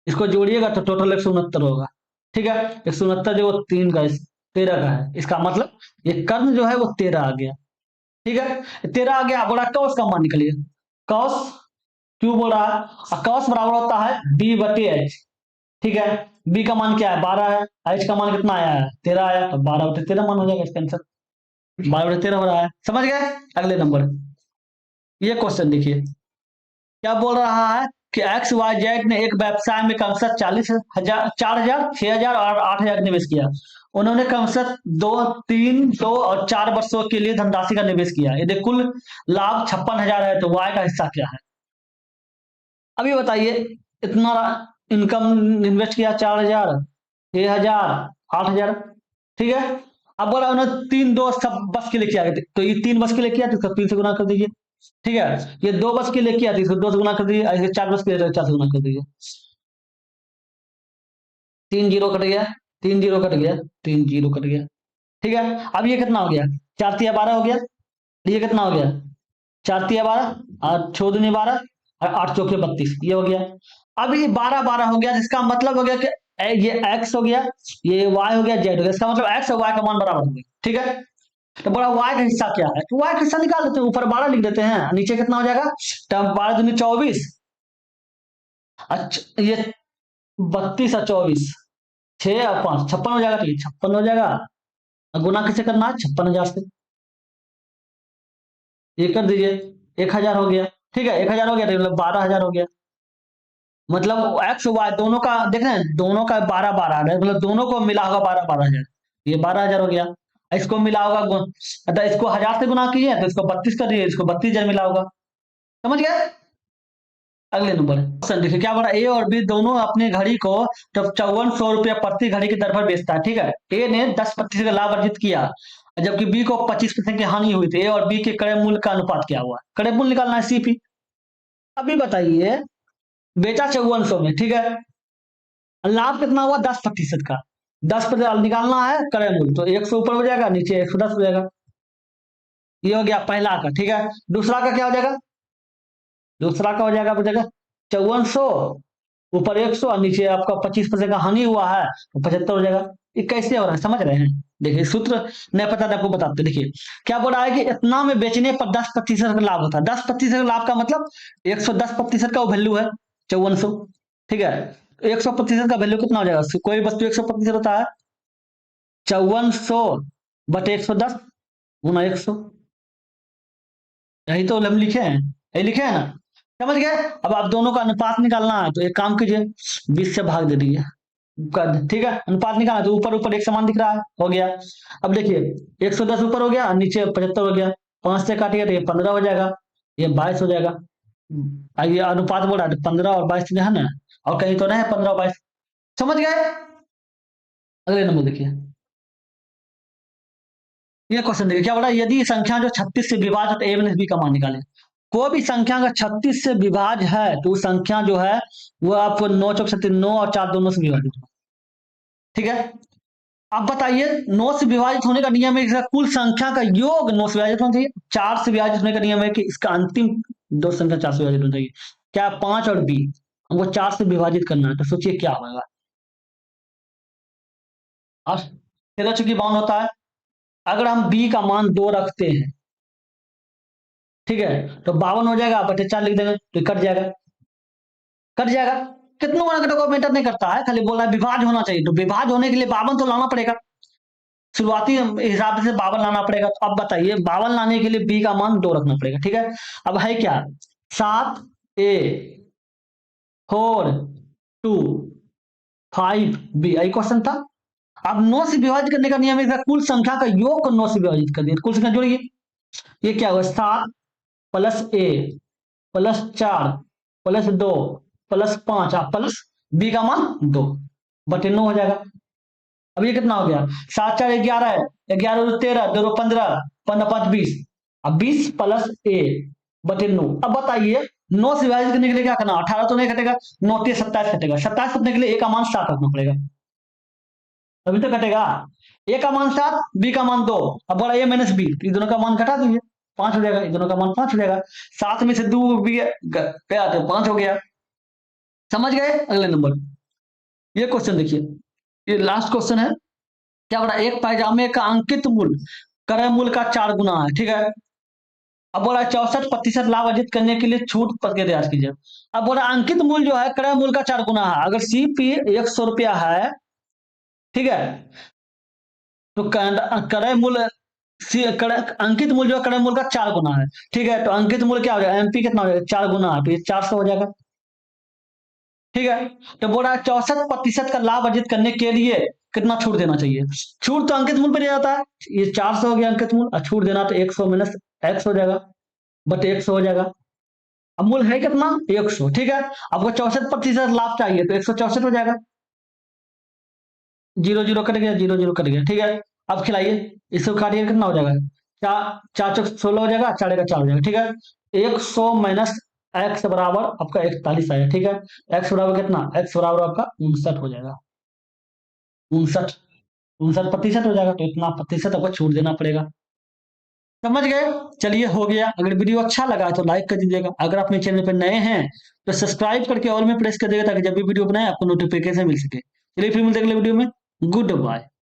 इसको जोड़िएगा तो टोटल 169 होगा, ठीक है। 169 जो 3 का 13 का है, इसका मतलब ये कर्ण जो है वो 13 आ गया, ठीक है। 13 आ गया, बोला कॉस का मान निकलिए, कॉस क्यू बोल रहा है, कॉस बराबर होता है B/H, ठीक है। बी का मान क्या है, 12 है, एच का मान कितना आया है, 13 आया, तो 12/13 मान हो जाएगा इसका आंसर, 12/13 हो रहा है। समझ गए? अगले नंबर, ये क्वेश्चन देखिए क्या बोल रहा है कि XYZ ने एक व्यवसाय में क्रमशः 40,000 4,000 6,000 और 8,000 निवेश किया। उन्होंने क्रमशः 2 3 2 और 4 वर्षों के लिए धनराशि का निवेश किया, यदि कुल लाभ 56,000 है तो वाई का हिस्सा क्या है। अभी बताइए, इतना इनकम इन्वेस्ट किया, 4,000 6,000 8,000, ठीक है। अब बोला उन्होंने 3 2 सब बस के लिए किया, तो ये 3 बस के लिए किया तो इसका 3 से गुना कर दीजिए, ठीक है। ये 2 बस के लिए किया तो इसको 2 से गुना कर दीजिए, ऐसे 4 बस के लिए 4 से गुना कर दीजिए, 3 जीरो कट गया, 3 जीरो कट गया, 3 जीरो कट गया, ठीक है। अब ये कितना हो गया, 4 तिया 12 हो गया, ये कितना हो गया, 4 तिया 12 और 6 दूनी 12 और 8 चौके 32, ये हो गया। अब ये 12 12 हो गया, जिसका मतलब हो गया कि ये x हो गया, ये y हो गया, z हो गया, इसका मतलब x और y का मान बराबर हो गया, ठीक है। तो बोला y का हिस्सा क्या है, तो y का हिस्सा निकाल देते हैं, ऊपर 12 लिख देते हैं, नीचे कितना हो जाएगा, तब 12 दूनी 24, अच्छा ये 32 और 24 6 और 5 56 हो जाएगा, तो ये 56 हो जाएगा, और गुना किसे करना है, 56,000 से, ये कर दीजिए, 1,000 हो गया, ठीक है। 1,000 हो गया तो मतलब 12,000 हो गया, मतलब एक्स वाई दोनों का देख रहे हैं, दोनों का 12 12 है, मतलब दोनों को मिला होगा 12 12,000, ये 12,000 हो गया। इसको मिला होगा मतलब इसको 1,000 से गुना किए तो इसको 32 कर दिए, इसको 32,000 मिला होगा। समझ गए? अगले नंबर क्वेश्चन देखिए क्या बोला, ए और बी दोनों अपनी घड़ी को तो 5400 रुपया प्रति घड़ी की दर पर बेचता है, ठीक है। ए ने 10% का लाभ अर्जित किया, जबकि बी को 25% की हानि हुई थी। ए और बी के क्रय मूल्य का अनुपात क्या हुआ? क्रय मूल्य निकालना है, सीपी। अभी बताइए, बेचा 5400 में, ठीक है, लाभ कितना हुआ? 10% का। 10% निकालना है क्रय मूल्य, तो 100 ऊपर हो जाएगा, नीचे 110 हो जाएगा। ये हो गया पहला का, ठीक है। दूसरा का क्या हो जाएगा? दूसरा का हो जाएगा, बचेगा 5400 ऊपर 100 और नीचे आपका 25% का हानि हुआ है तो 75 हो जाएगा। ये कैसे हो रहा है समझ रहे हैं? देखिए सूत्र नहीं पता तो आपको बताते, देखिए क्या बोल रहा है कि इतना में बेचने पर 10% का लाभ होता है। 10% का लाभ का मतलब 110% का वैल्यू है 5400, ठीक है। 100% का वैल्यू कितना हो जाएगा? कोई वस्तु 100% होता है, 5400 बटे 110 गुना 100, यही तो हम लिखे हैं, यही लिखे हैं ना, समझ गए। अब आप दोनों का अनुपात निकालना है तो एक काम कीजिए, 20 से भाग दे दीजिए, ठीक है। अनुपात निकालना तो ऊपर ऊपर एक समान दिख रहा है, हो गया। अब देखिए 110 ऊपर हो गया, नीचे 75 हो गया, 5 से काटिए तो ये 15 हो जाएगा, ये 22 हो जाएगा। ये अनुपात बोल रहा है 15 और 22 जो है ना, और कहीं तो नहीं है 15 और 22, समझ गए। अगले नंबर देखिए, ये क्वेश्चन देखिए क्या बोला, यदि संख्या जो 36 से विभाजित ए माइनस बी का मान निकाले। कोई भी संख्या का 36 से विभाज्य है तो संख्या जो है वो आपको 9 चौक 36, 9 और 4 दोनों से विभाजित होगा, ठीक है। अब बताइए 9 से विभाजित होने का नियम है कि कुल संख्या का योग 9 से विभाजित होना चाहिए। 4 से विभाजित होने का नियम है कि इसका अंतिम दो संख्या 4 से विभाजित होना चाहिए। क्या 5 और बी हमको 4 से विभाजित करना है, तो सोचिए क्या होगा। और 13 चूंकि बाउंड होता है, अगर हम बी का मान 2 रखते हैं, ठीक है, तो 52 हो जाएगा, बटे 4 लिख देंगे तो कट जाएगा, कट जाएगा। कितनों गुना कटेगा मैटर नहीं करता है, खाली बोल रहा है विभाज्य होना चाहिए, तो विभाज्य होने के लिए 52 तो लाना पड़ेगा, शुरुआती हिसाब से 52 लाना पड़ेगा। तो अब बताइए 52 लाने के लिए बी का मान 2 रखना पड़ेगा, ठीक है। अब है क्या, 7 ए 4 2 5 बी, यही क्वेश्चन था। अब 9 से विभाजित करने का नियम है कुल संख्या का योग को 9 से विभाजित कर दिया, कुल संख्या जोड़िए, ये क्या हुआ, 7 plus A plus 4 plus 2 plus 5 plus B का मान 2 बटे 9 हो जाएगा। अब ये कितना हो गया, 7 4 11 है, 11 2 13, 2 2 15, 15 5 20, अब 20 प्लस ए बटे 9। अब बताइए 9 से विभाजित करने के लिए क्या करना, 18 तो नहीं कटेगा, 9 3 27 कटेगा, 27 कटने के लिए ए का मान 7 रखना पड़ेगा, तभी तो कटेगा। ए का मान 7, बी का मान 2, अब बोला ए माइनस बी, तो दोनों का मान घटा दीजिए, 5 हो जाएगा, दोनों का मान 5 हो जाएगा, 7 में से 2 भी गया तो 5 हो गया, समझ गए। अगले नंबर, ये क्वेश्चन देखिए, ये लास्ट क्वेश्चन है, क्या बोला, एक पैजामे का अंकित मूल्य क्रय मूल्य का 4 गुना है, ठीक है। अब बोला 64% लाभ अर्जित करने के लिए छूट पर प्रयास कीजिए। अब बोला अंकित मूल्य जो है क्रय मूल्य का 4 गुना है, अगर सीपी 100 रुपया है, ठीक है, तो क्रय मूल्य अंकित मूल्य जो क्रय मूल्य का 4 गुना है, ठीक है, तो अंकित मूल्य क्या हो जाएगा, एमपी कितना हो जाएगा, 4 गुना है, तो ये 400 हो जाएगा, ठीक है। तो बोल रहा है 64% का लाभ अर्जित करने के लिए कितना छूट देना चाहिए। छूट तो अंकित मूल्य पर जाता है, ये 400 हो गया अंकित मूल्य, और छूट देना तो 100 माइनस एक्स हो जाएगा, बट 100 हो जाएगा। अब मूल्य है कितना, 100, ठीक है। आपको 64% लाभ चाहिए तो 164 हो जाएगा, 0 0 कट गया, 0 0 कट गया, ठीक है। अब खिलाइए, इसको काटिए कितना हो जाएगा, 4 4 चौक 16 हो जाएगा, 4 का 4 हो जाएगा, ठीक है। 100 माइनस एक्स बराबर आपका 41 आएगा, ठीक है। एक्स बराबर कितना, एक्स बराबर आपका 59 हो जाएगा, 59 हो जाएगा, तो इतना प्रतिशत आपको छूट देना पड़ेगा, समझ गए। चलिए हो गया, अगर वीडियो अच्छा लगा तो लाइक कर दीजिएगा, अगर आप मेरे चैनल पर नए हैं तो सब्सक्राइब करके ऑल में प्रेस कर देगा, ताकि जब भी वीडियो बनाए आपको नोटिफिकेशन मिल सके। चलिए फिर मिलते हैं अगले वीडियो में, गुड बाय।